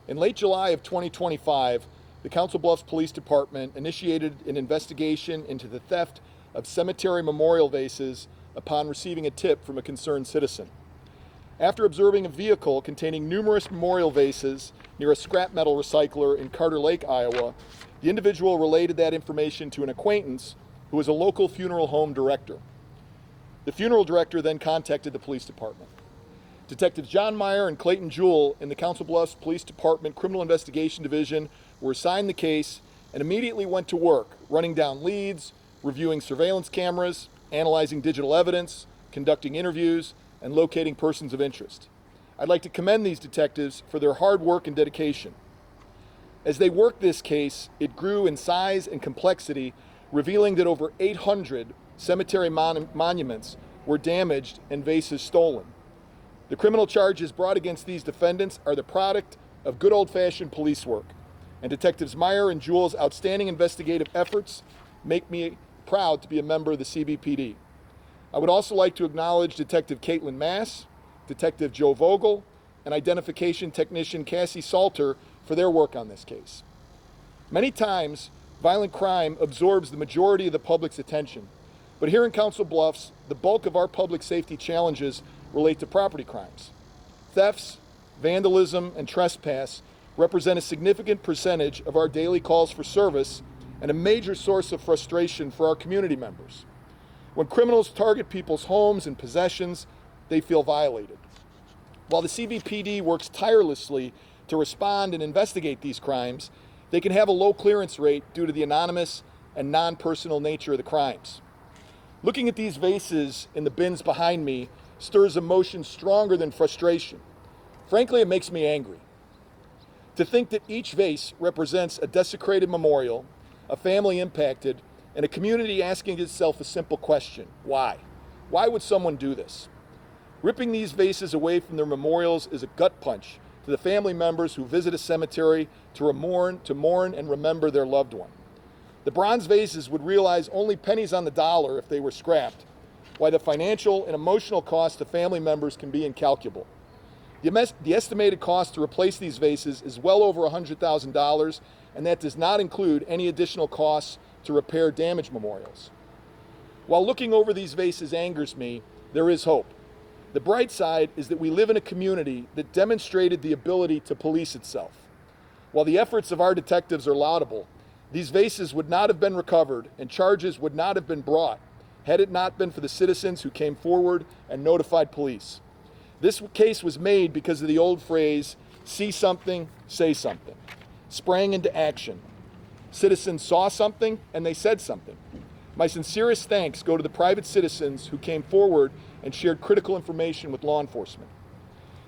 In late July of 2025, the Council Bluffs Police Department initiated an investigation into the theft of cemetery memorial vases upon receiving a tip from a concerned citizen. After observing a vehicle containing numerous memorial vases near a scrap metal recycler in Carter Lake, Iowa, the individual related that information to an acquaintance who was a local funeral home director. The funeral director then contacted the police department. Detectives John Meyer and Clayton Jewell in the Council Bluffs Police Department Criminal Investigation Division were assigned the case and immediately went to work, running down leads, reviewing surveillance cameras, analyzing digital evidence, conducting interviews, and locating persons of interest. I'd like to commend these detectives for their hard work and dedication. As they worked this case, it grew in size and complexity, revealing that over 800 cemetery monuments were damaged and vases stolen. The criminal charges brought against these defendants are the product of good old-fashioned police work, and Detectives Meyer and Jewell's outstanding investigative efforts make me proud to be a member of the CBPD. I would also like to acknowledge Detective Caitlin Mass, Detective Joe Vogel, and identification technician Cassie Salter for their work on this case. Many times, violent crime absorbs the majority of the public's attention, but here in Council Bluffs, the bulk of our public safety challenges relate to property crimes. Thefts, vandalism, and trespass represent a significant percentage of our daily calls for service and a major source of frustration for our community members. When criminals target people's homes and possessions, they feel violated. While the CBPD works tirelessly to respond and investigate these crimes, they can have a low clearance rate due to the anonymous and non-personal nature of the crimes. Looking at these vases in the bins behind me stirs emotions stronger than frustration. Frankly, it makes me angry. To think that each vase represents a desecrated memorial, a family impacted, and a community asking itself a simple question: why? Why would someone do this? Ripping these vases away from their memorials is a gut punch to the family members who visit a cemetery to mourn and remember their loved one. The bronze vases would realize only pennies on the dollar if they were scrapped, while the financial and emotional cost to family members can be incalculable. The estimated cost to replace these vases is well over $100,000, and that does not include any additional costs to repair damaged memorials. While looking over these vases angers me, there is hope. The bright side is that we live in a community that demonstrated the ability to police itself. While the efforts of our detectives are laudable, these vases would not have been recovered and charges would not have been brought had it not been for the citizens who came forward and notified police. This case was made because of the old phrase, see something, say something, sprang into action. Citizens saw something and they said something. My sincerest thanks go to the private citizens who came forward and shared critical information with law enforcement.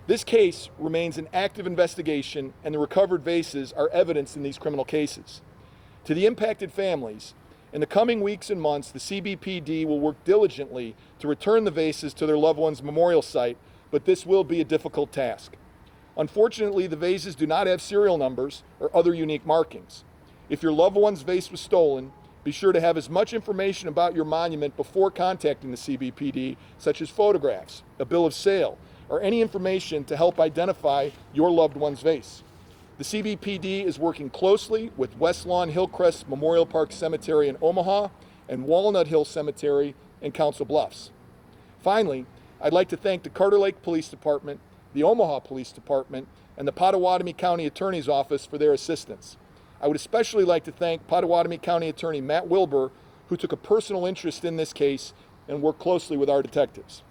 This case remains an active investigation, and the recovered vases are evidence in these criminal cases. To the impacted families, in the coming weeks and months, the CBPD will work diligently to return the vases to their loved one's memorial site, but this will be a difficult task. Unfortunately, the vases do not have serial numbers or other unique markings. If your loved one's vase was stolen, be sure to have as much information about your monument before contacting the CBPD, such as photographs, a bill of sale, or any information to help identify your loved one's vase. The CBPD is working closely with West Lawn Hillcrest Memorial Park Cemetery in Omaha and Walnut Hill Cemetery in Council Bluffs. Finally, I'd like to thank the Carter Lake Police Department, the Omaha Police Department, and the Pottawatomie County Attorney's Office for their assistance. I would especially like to thank Pottawatomie County Attorney Matt Wilbur, who took a personal interest in this case and worked closely with our detectives.